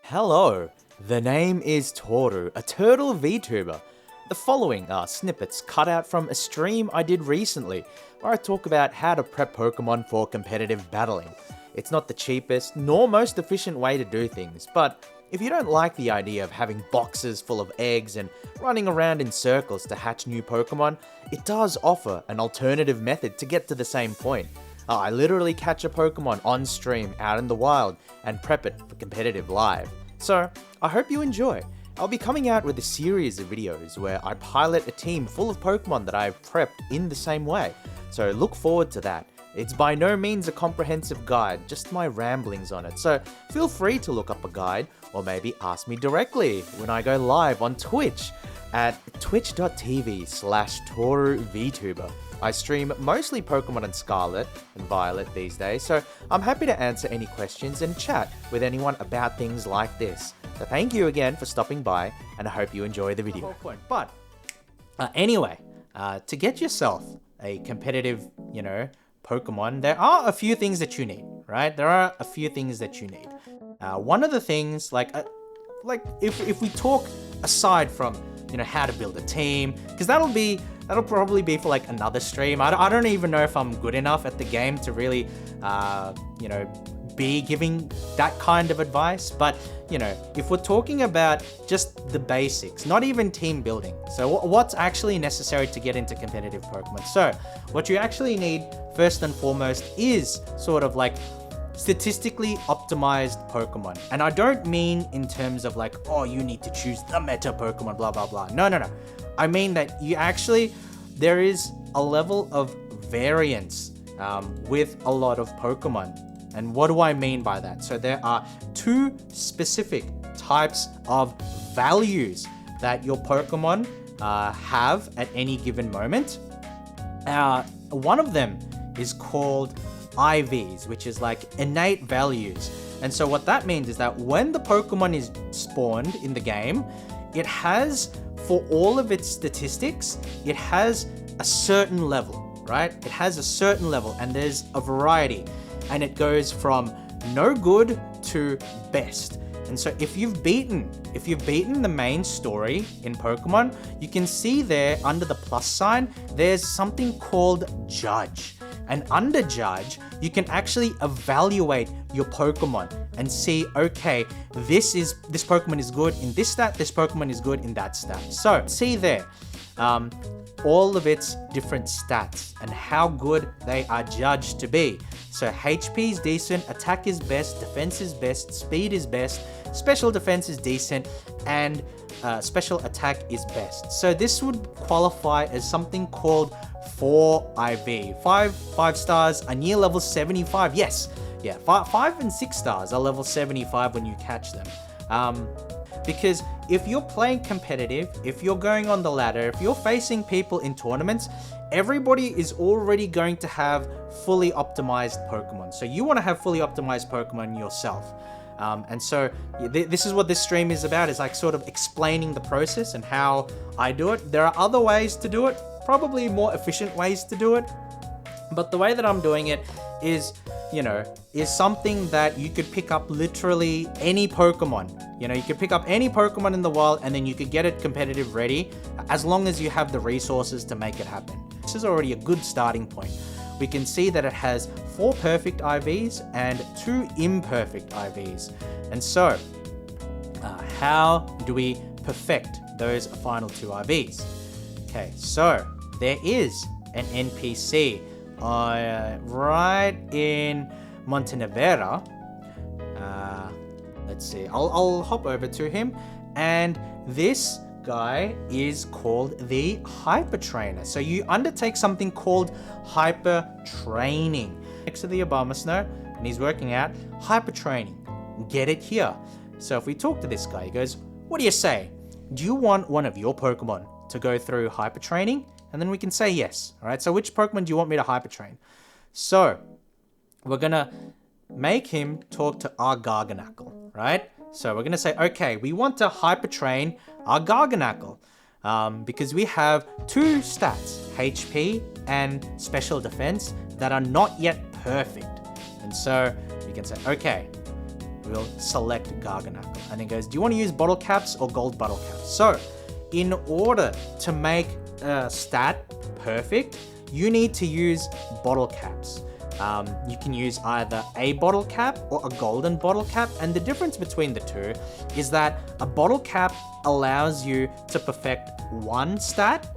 Hello, the name is Toru, a turtle VTuber. The following are snippets cut out from a stream I did recently, where I talk about how to prep Pokemon for competitive battling. It's not the cheapest, nor most efficient way to do things, but if you don't like the idea of having boxes full of eggs and running around in circles to hatch new Pokemon, it does offer an alternative method to get to the same point. I literally catch a Pokemon on stream out in the wild and prep it for competitive live. So, I hope you enjoy. I'll be coming out with a series of videos where I pilot a team full of Pokemon that I've prepped in the same way, so look forward to that. It's by no means a comprehensive guide, just my ramblings on it, so feel free to look up a guide or maybe ask me directly when I go live on Twitch at twitch.tv/ToruVTuber. I stream mostly Pokemon and Scarlet and Violet these days, so I'm happy to answer any questions and chat with anyone about things like this. So thank you again for stopping by, and I hope you enjoy the video. But anyway, to get yourself a competitive, Pokemon, there are a few things that you need, right? There are a few things that you need. One of the things, if we talk aside from how to build a team, because that'll probably be for like another stream. I don't even know if I'm good enough at the game to really be giving that kind of advice, but if we're talking about just the basics, not even team building, so what's actually necessary to get into competitive Pokemon? So what you actually need first and foremost is sort of like statistically optimized Pokemon. And I don't mean in terms of like, oh, you need to choose the meta Pokemon, blah, blah, blah. No. I mean that there is a level of variance with a lot of Pokemon. And what do I mean by that? So there are two specific types of values that your Pokemon have at any given moment. One of them is called IVs, which is like innate values. And so what that means is that when the Pokemon is spawned in the game, it has, for all of its statistics, it has a certain level, right? It has a certain level, and there's a variety, and it goes from no good to best. And so if you've beaten the main story in Pokemon, you can see there under the plus sign, there's something called Judge. And under Judge, you can actually evaluate your Pokemon and see, okay, this Pokemon is good in this stat, this Pokemon is good in that stat. So see there, all of its different stats and how good they are judged to be. So HP is decent, attack is best, defense is best, speed is best, special defense is decent, and special attack is best. So this would qualify as something called 4IV. 5 stars are near level 75. Yes, yeah, 5 and 6 stars are level 75 when you catch them. Because if you're playing competitive, if you're going on the ladder, if you're facing people in tournaments, everybody is already going to have fully optimized Pokemon. So you want to have fully optimized Pokemon yourself. And so this is what this stream is about, is like sort of explaining the process and how I do it. There are other ways to do it, probably more efficient ways to do it. But the way that I'm doing it is something that you could pick up literally any Pokemon. You could pick up any Pokemon in the wild and then you could get it competitive ready as long as you have the resources to make it happen. This is already a good starting point. We can see that it has 4 perfect IVs and 2 imperfect IVs. And so, how do we perfect those final 2 IVs? Okay, so there is an NPC right in Montenevera. Let's see, I'll hop over to him, and this guy is called the Hyper Trainer. So you undertake something called Hyper Training next to the Obama Snow, and he's working out Hyper Training. Get it here. So if we talk to this guy, he goes, what do you say? Do you want one of your Pokemon to go through Hyper Training? And then we can say yes. All right, so which Pokemon do you want me to Hyper Train? So we're gonna make him talk to our Garganacl, right? So we're gonna say, okay, we want to Hyper Train our Garganacl because we have 2 stats, HP and special defense, that are not yet perfect. And so we can say, okay, we'll select Garganacle. And it goes, do you want to use bottle caps or gold bottle caps? So in order to make a stat perfect, you need to use bottle caps. You can use either a bottle cap or a golden bottle cap, and the difference between the two is that a bottle cap allows you to perfect one stat,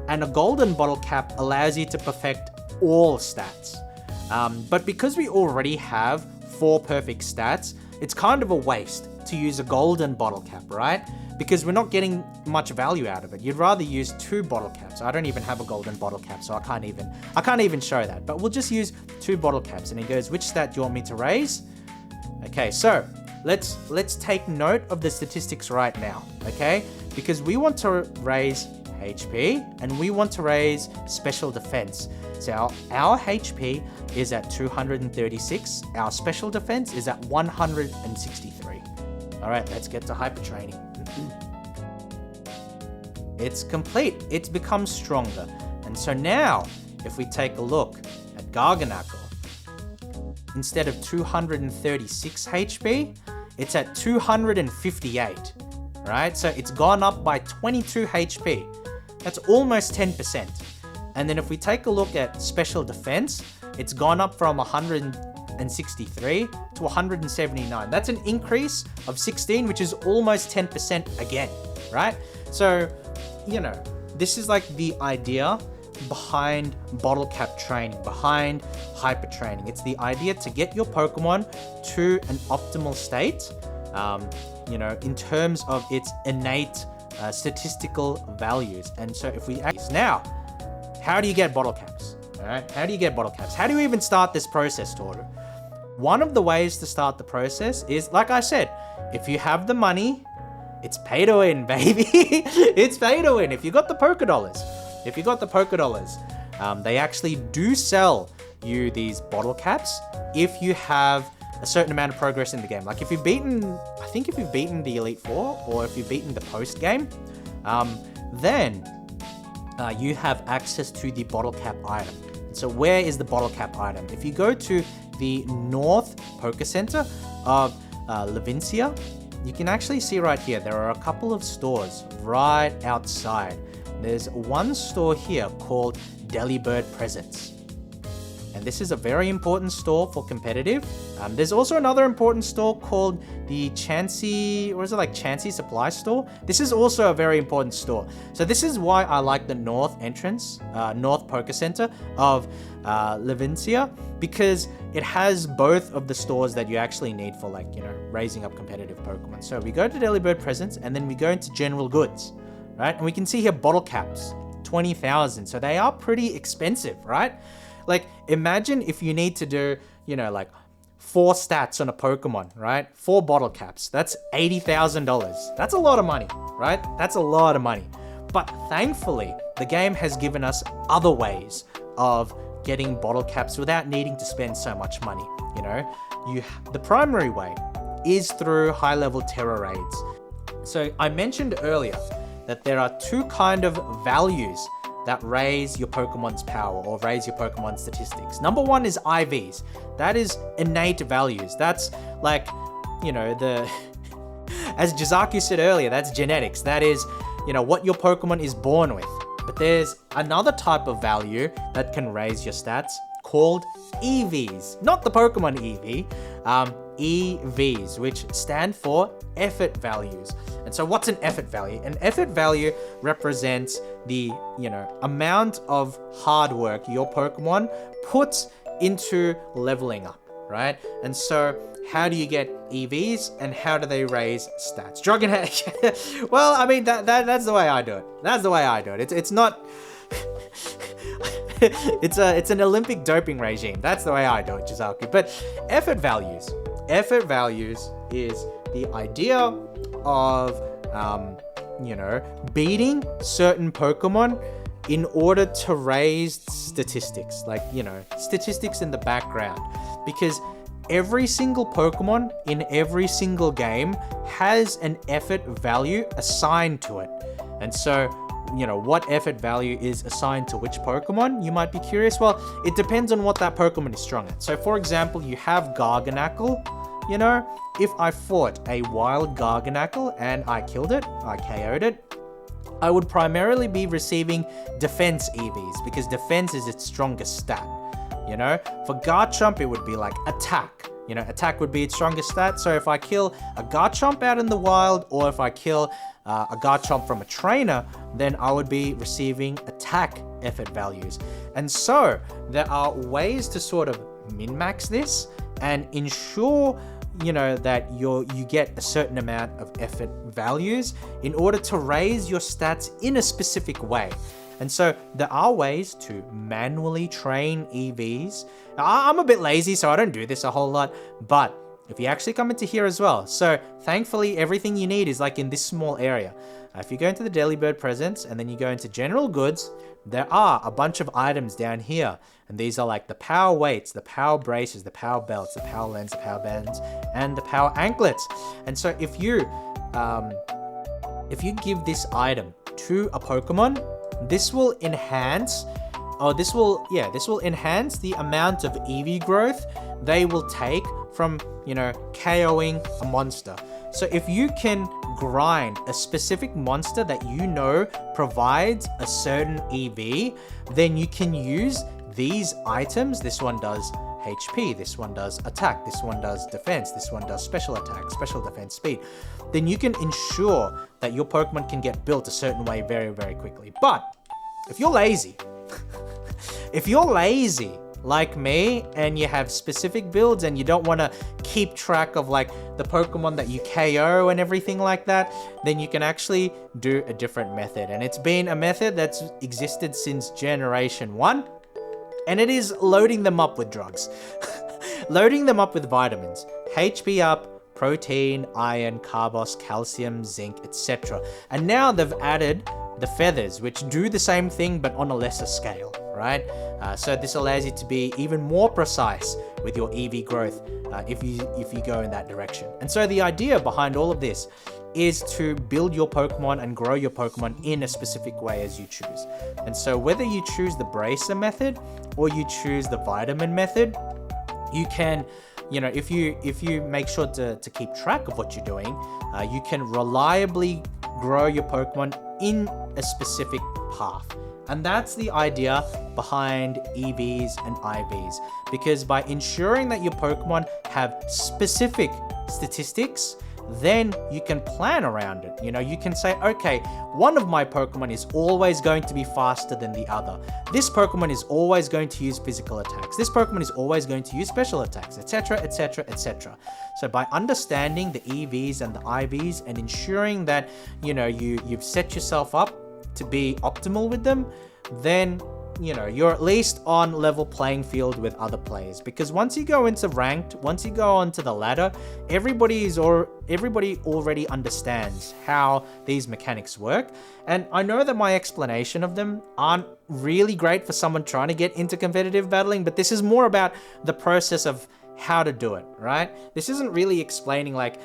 and a golden bottle cap allows you to perfect all stats. But because we already have 4 perfect stats, it's kind of a waste to use a golden bottle cap, right? Because we're not getting much value out of it. You'd rather use 2 bottle caps. I don't even have a golden bottle cap, so I can't even show that. But we'll just use 2 bottle caps. And it goes, which stat do you want me to raise? Okay, so let's take note of the statistics right now, okay? Because we want to raise HP and we want to raise special defense. So our HP is at 236. Our special defense is at 163. All right, let's get to hyper training. It's complete. It's become stronger. And so now, if we take a look at Garganacle, instead of 236 HP, it's at 258, right? So it's gone up by 22 HP. That's almost 10%. And then if we take a look at special defense, it's gone up from 163 to 179. That's an increase of 16, which is almost 10% again, right? So, you know, this is like the idea behind bottle cap training, behind hyper training. It's the idea to get your Pokemon to an optimal state, you know, in terms of its innate statistical values. And so if we now, how do you get bottle caps? All right, how do you get bottle caps? How do you even start this process, Toru? One of the ways to start the process is, like I said, if you have the money, it's pay to win, baby. It's pay to win. If you got the Poké Dollars, they actually do sell you these bottle caps if you have a certain amount of progress in the game. Like if you've beaten, I think if you've beaten the Elite Four or if you've beaten the post game, then you have access to the bottle cap item. So where is the bottle cap item? If you go to the North Poké Center of Levincia, you can actually see right here, there are a couple of stores right outside. There's one store here called Delibird Presents. And this is a very important store for competitive. There's also another important store called the Chansey, or is it like Chansey Supply Store? This is also a very important store. So this is why I like the North entrance, North Poké Center of Levincia, because it has both of the stores that you actually need for, like, you know, raising up competitive Pokemon. So we go to Delibird Presents and then we go into General Goods, right? And we can see here bottle caps, 20,000. So they are pretty expensive, right? Like, imagine if you need to do, you know, like 4 stats on a Pokemon, right? 4 bottle caps. That's $80,000. That's a lot of money, right? That's a lot of money. But thankfully, the game has given us other ways of getting bottle caps without needing to spend so much money, you know? The primary way is through high-level terror raids. So I mentioned earlier that there are 2 kind of values that raise your Pokemon's power or raise your Pokemon's statistics. Number 1 is IVs. That is innate values. That's like, you know, as Jizaku said earlier, that's genetics. That is, you know, what your Pokemon is born with. But there's another type of value that can raise your stats called EVs. Not the Pokemon EV, EVs, which stand for effort values. And so what's an effort value? An effort value represents the, you know, amount of hard work your Pokemon puts into leveling up, right? And so how do you get EVs and how do they raise stats? Well, I mean, that's the way I do it. That's the way I do it. It's not... it's an Olympic doping regime. That's the way I do it, Jizaku. But effort values is the idea of, you know, beating certain Pokemon in order to raise statistics, like, you know, statistics in the background. Because every single Pokemon in every single game has an effort value assigned to it. And so, you know, what effort value is assigned to which Pokemon? You might be curious. Well, it depends on what that Pokemon is strong at. So for example, you have Garganacle, you know, if I fought a wild Garganacle and I killed it, I KO'd it, I would primarily be receiving defense EVs because defense is its strongest stat. You know, for Garchomp, it would be like attack. You know, attack would be its strongest stat. So if I kill a Garchomp out in the wild, or if I kill a Garchomp from a trainer, then I would be receiving attack effort values. And so there are ways to sort of min-max this and ensure, you know, that you get a certain amount of effort values in order to raise your stats in a specific way. And so there are ways to manually train EVs. Now, I'm a bit lazy, so I don't do this a whole lot, but if you actually come into here as well. So thankfully, everything you need is like in this small area. If you go into the Daily Bird Presents and then you go into General Goods, there are a bunch of items down here. And these are like the power weights, the power braces, the power belts, the power lens, the power bands, and the power anklets. And so if you give this item to a Pokemon, this will enhance the amount of EV growth they will take from, you know, KOing a monster. So if you can grind a specific monster that you know provides a certain EV, then you can use these items. This one does HP, this one does attack, this one does defense, this one does special attack, special defense, speed. Then you can ensure that your Pokemon can get built a certain way very, very quickly. But if you're lazy, like me, and you have specific builds and you don't want to keep track of like the Pokemon that you KO and everything like that, then you can actually do a different method. And it's been a method that's existed since Generation 1, and it is loading them up with drugs. Loading them up with vitamins. HP up, protein, iron, carbos, calcium, zinc, etc. And now they've added the feathers, which do the same thing but on a lesser scale, right? So this allows you to be even more precise with your EV growth if you go in that direction. And so the idea behind all of this is to build your Pokemon and grow your Pokemon in a specific way as you choose. And so whether you choose the Bracer method or you choose the Vitamin method, you can, you know, if you make sure to keep track of what you're doing, you can reliably grow your Pokemon in a specific path. And that's the idea behind EVs and IVs, because by ensuring that your Pokemon have specific statistics, then you can plan around it. You know, you can say, okay, one of my Pokemon is always going to be faster than the other. This Pokemon is always going to use physical attacks. This Pokemon is always going to use special attacks, etc., etc., etc. So by understanding the EVs and the IVs and ensuring that, you know, you've set yourself up to be optimal with them, then, you know, you're at least on level playing field with other players. Because once you go into ranked, once you go onto the ladder, everybody already understands how these mechanics work. And I know that my explanation of them aren't really great for someone trying to get into competitive battling, but this is more about the process of how to do it, right? This isn't really explaining like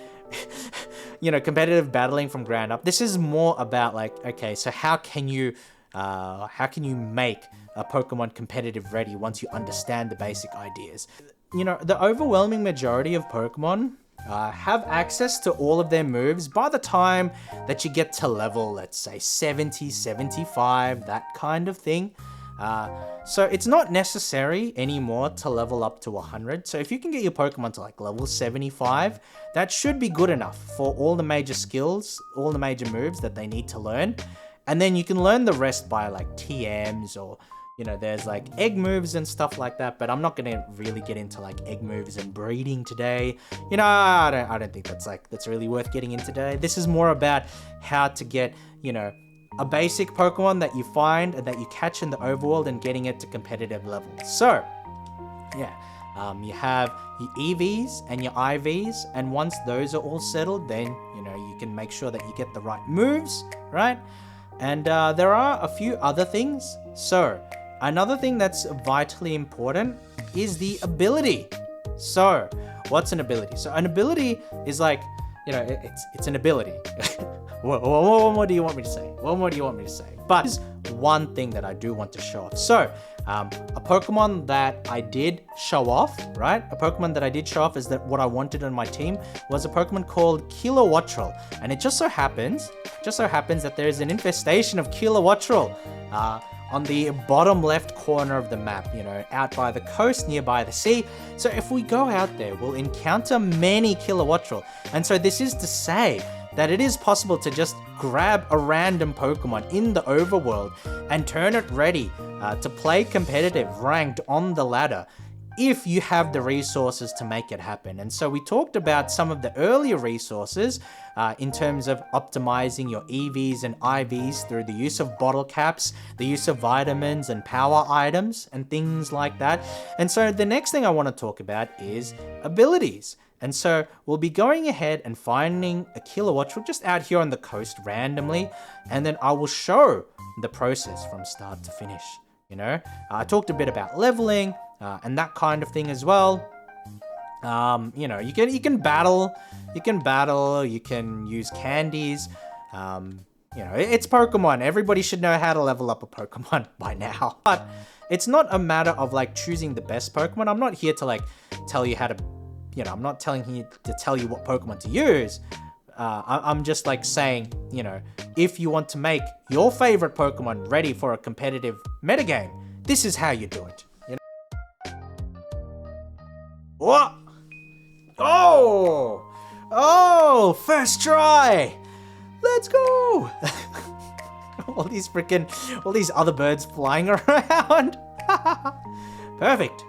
you know, competitive battling from ground up. This is more about like, okay, so how can you make a Pokemon competitive ready once you understand the basic ideas? You know, the overwhelming majority of Pokemon have access to all of their moves by the time that you get to level, let's say 70, 75, that kind of thing. So it's not necessary anymore to level up to 100. So if you can get your Pokemon to like level 75, that should be good enough for all the major skills, all the major moves that they need to learn. And then you can learn the rest by like TMs, or, you know, there's like egg moves and stuff like that. But I'm not going to really get into like egg moves and breeding today. You know, I don't think that's really worth getting into today. This is more about how to get, you know, a basic Pokemon that you find and that you catch in the overworld and getting it to competitive levels. So, yeah, you have your EVs and your IVs, and once those are all settled, then, you know, you can make sure that you get the right moves, right? And there are a few other things. So, another thing that's vitally important is the ability. So, what's an ability? So, an ability is like, you know, it's an ability. What more do you want me to say? What more do you want me to say? But one thing that I do want to show off. So, a Pokemon that I did show off, right? A Pokemon that I did show off is that what I wanted on my team was a Pokemon called Kilowattrel. And it just so happens that there is an infestation of Kilowattrel on the bottom left corner of the map, you know, out by the coast, nearby the sea. So if we go out there, we'll encounter many Kilowattrel. And so this is to say that it is possible to just grab a random Pokemon in the overworld and turn it ready to play competitive, ranked on the ladder, if you have the resources to make it happen. And so we talked about some of the earlier resources in terms of optimizing your EVs and IVs through the use of bottle caps, the use of vitamins and power items and things like that. And so the next thing I want to talk about is abilities. And so we'll be going ahead and finding a Kilowattrel just out here on the coast randomly, and then I will show the process from start to finish. You know, I talked a bit about leveling and that kind of thing as well. You know, you can battle, you can use candies. You know, it's Pokemon. Everybody should know how to level up a Pokemon by now. But it's not a matter of like choosing the best Pokemon. I'm not here to like tell you how to, you know, I'm not telling you to tell you what Pokemon to use. I'm just like saying, you know, if you want to make your favorite Pokemon ready for a competitive metagame, this is how you do it. You know? What? Oh, first try. Let's go. all these other birds flying around. Perfect.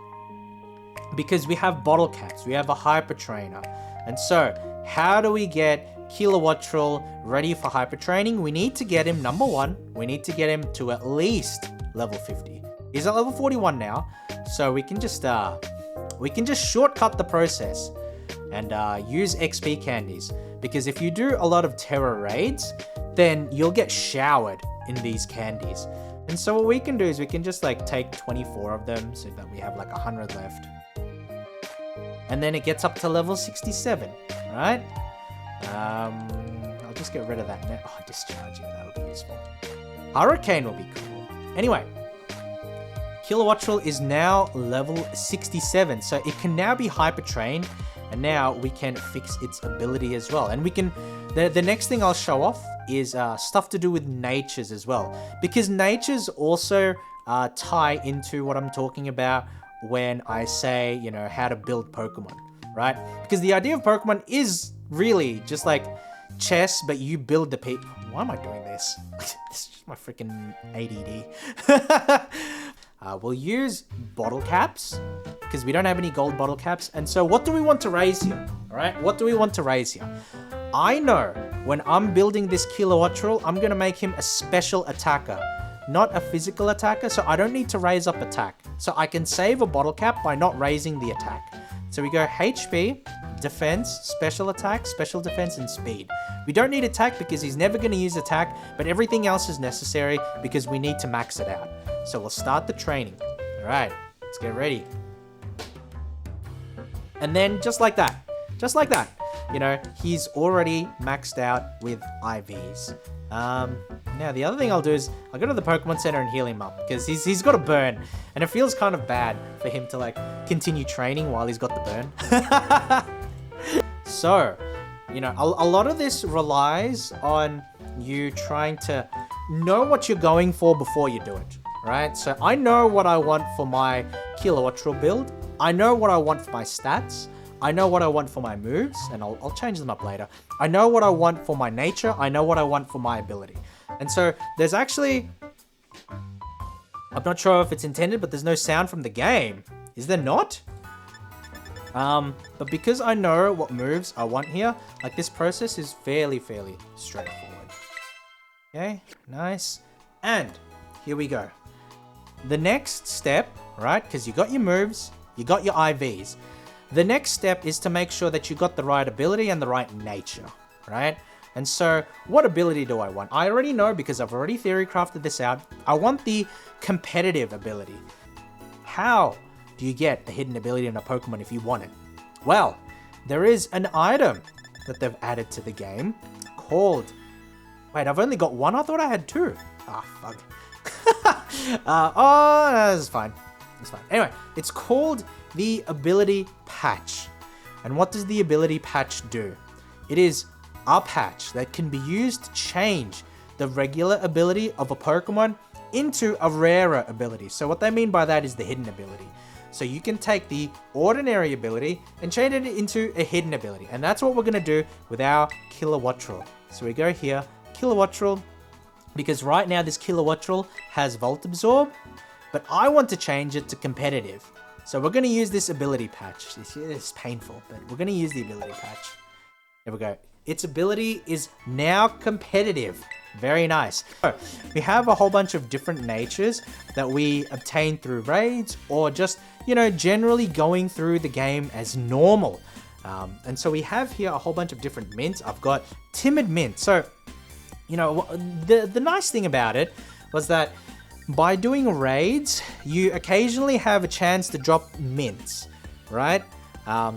Because we have bottle caps, we have a hyper trainer. And so, how do we get Kilowattrel ready for hyper training? We need to get him, number one, we need to get him to at least level 50. He's at level 41 now, so we can just shortcut the process and use XP candies. Because if you do a lot of terror raids, then you'll get showered in these candies. And so what we can do is we can just like take 24 of them so that we have like 100 left. And then it gets up to level 67, right? I'll just get rid of that. Oh, discharging, that'll be useful. Hurricane will be cool. Anyway, Kilowattrel is now level 67, so it can now be hyper trained, and now we can fix its ability as well. And we can, the next thing I'll show off is stuff to do with natures as well, because natures also tie into what I'm talking about when I say, you know, how to build Pokemon, right? Because the idea of Pokemon is really just like chess, but you build the people. Why am I doing this? This is just my freaking ADD. We'll use bottle caps because we don't have any gold bottle caps. And so what do we want to raise here? All right, what do we want to raise here? I know when I'm building this Kilowattrel, I'm going to make him a special attacker, not a physical attacker, so I don't need to raise up attack. So I can save a bottle cap by not raising the attack. So we go HP, defense, special attack, special defense, and speed. We don't need attack because he's never going to use attack, but everything else is necessary because we need to max it out. So we'll start the training. All right, let's get ready. And then just like that, you know, he's already maxed out with IVs. Now the other thing I'll do is I'll go to the Pokemon Center and heal him up because he's got a burn, and it feels kind of bad for him to like continue training while he's got the burn. So, you know, a lot of this relies on you trying to know what you're going for before you do it, right? So I know what I want for my Kilowattrel build. I know what I want for my stats. I know what I want for my moves, and I'll change them up later. I know what I want for my nature. I know what I want for my ability. And so there's actually, I'm not sure if it's intended, but there's no sound from the game. Is there not? But because I know what moves I want here, like this process is fairly straightforward. Okay, nice. And here we go. The next step, right? Because you got your moves, you got your IVs. The next step is to make sure that you got the right ability and the right nature, right? And so what ability do I want? I already know because I've already theory crafted this out. I want the competitive ability. How do you get the hidden ability in a Pokemon if you want it? Well, there is an item that they've added to the game called... Wait, I've only got one? I thought I had two. Ah, fuck. Oh, no, that's fine. It's fine. Anyway, it's called the ability patch. And what does the ability patch do? It is a patch that can be used to change the regular ability of a Pokemon into a rarer ability. So what they mean by that is the hidden ability. So you can take the ordinary ability and change it into a hidden ability. And that's what we're going to do with our Kilowattrel. So we go here, Kilowattrel, because right now this Kilowattrel has Volt Absorb, but I want to change it to competitive. So we're going to use this ability patch. It's painful, but we're going to use the ability patch. There we go. Its ability is now competitive. Very nice. So we have a whole bunch of different natures that we obtain through raids or just, you know, generally going through the game as normal. And so we have here a whole bunch of different mints. I've got Timid Mint. So, you know, the nice thing about it was that by doing raids, you occasionally have a chance to drop mints, right?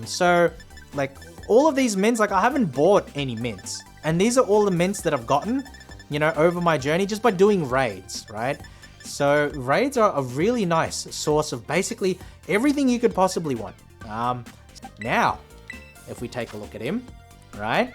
So, like, all of these mints, like, I haven't bought any mints. And these are all the mints that I've gotten, you know, over my journey just by doing raids, right? So, raids are a really nice source of basically everything you could possibly want. Now, if we take a look at him, right?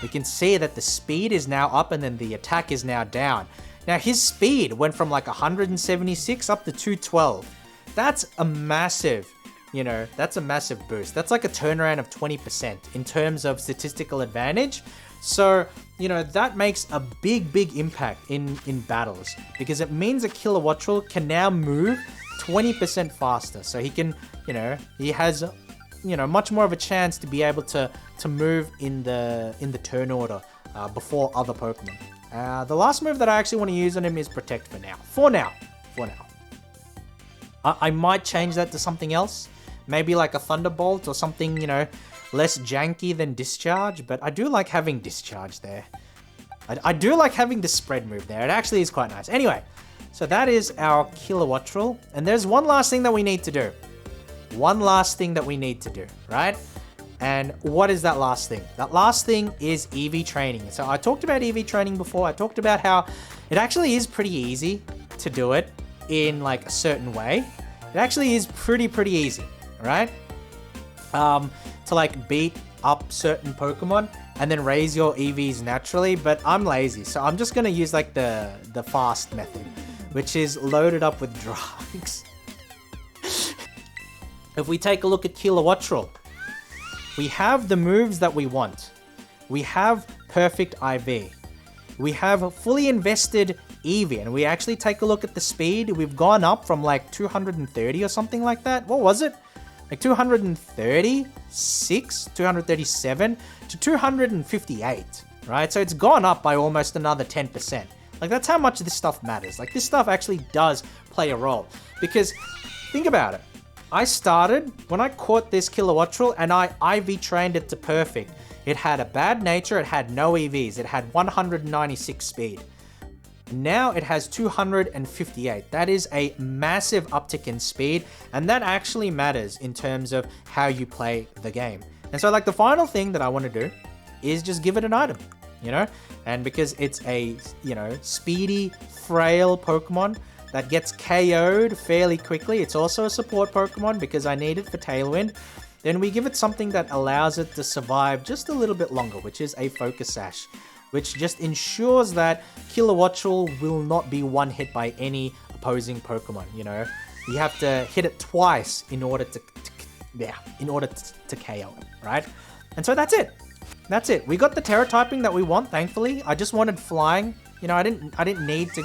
We can see that the speed is now up and then the attack is now down. Now, his speed went from like 176 up to 212. That's a massive, you know, that's a massive boost. That's like a turnaround of 20% in terms of statistical advantage. So, you know, that makes a big impact in battles because it means a Kilowattrel can now move 20% faster. So he can, you know, he has, you know, much more of a chance to be able to move in the turn order before other Pokemon. The last move that I actually want to use on him is Protect for now. For now. I might change that to something else. Maybe like a Thunderbolt or something, you know, less janky than Discharge. But I do like having Discharge there. I do like having the spread move there. It actually is quite nice. Anyway, so that is our Kilowattrel. And there's one last thing that we need to do. Right? And what is that last thing? That last thing is EV training. So I talked about EV training before. I talked about how it actually is pretty easy to do it in like a certain way. It actually is pretty easy, right? To like beat up certain Pokemon and then raise your EVs naturally, but I'm lazy. So I'm just gonna use like the fast method, which is loaded up with drugs. If we take a look at Kilowattrel, we have the moves that we want. We have perfect IV. We have fully invested Eevee, and we actually take a look at the speed. We've gone up from like 230 or something like that. What was it? Like 236, 237 to 258, right? So it's gone up by almost another 10%. Like that's how much this stuff matters. Like this stuff actually does play a role because think about it. I started when I caught this Kilowattrel and I IV trained it to perfect. It had a bad nature, it had no EVs, it had 196 speed. Now it has 258. That is a massive uptick in speed, and that actually matters in terms of how you play the game. And so like the final thing that I want to do is just give it an item, you know? And because it's a, you know, speedy, frail Pokemon that gets KO'd fairly quickly, it's also a support Pokemon because I need it for Tailwind, then we give it something that allows it to survive just a little bit longer, which is a Focus Sash, which just ensures that Kilowattrel will not be one hit by any opposing Pokemon, you know? You have to hit it twice in order to KO it, right? And so that's it. That's it. We got the Terra typing that we want, thankfully. I just wanted flying. You know, I didn't need to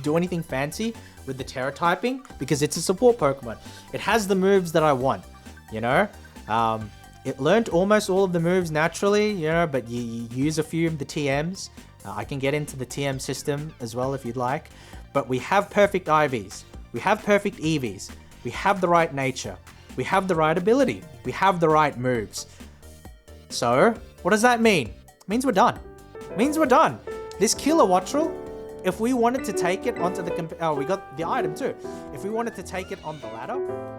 do anything fancy with the Terra typing because it's a support Pokemon. It has the moves that I want, you know? It learned almost all of the moves naturally, you know, but you use a few of the TMs. I can get into the TM system as well if you'd like. But we have perfect IVs. We have perfect EVs. We have the right nature. We have the right ability. We have the right moves. So, what does that mean? It means we're done. It means we're done. This Kilowattrel, if we wanted to take it onto the... we got the item too. If we wanted to take it on the ladder...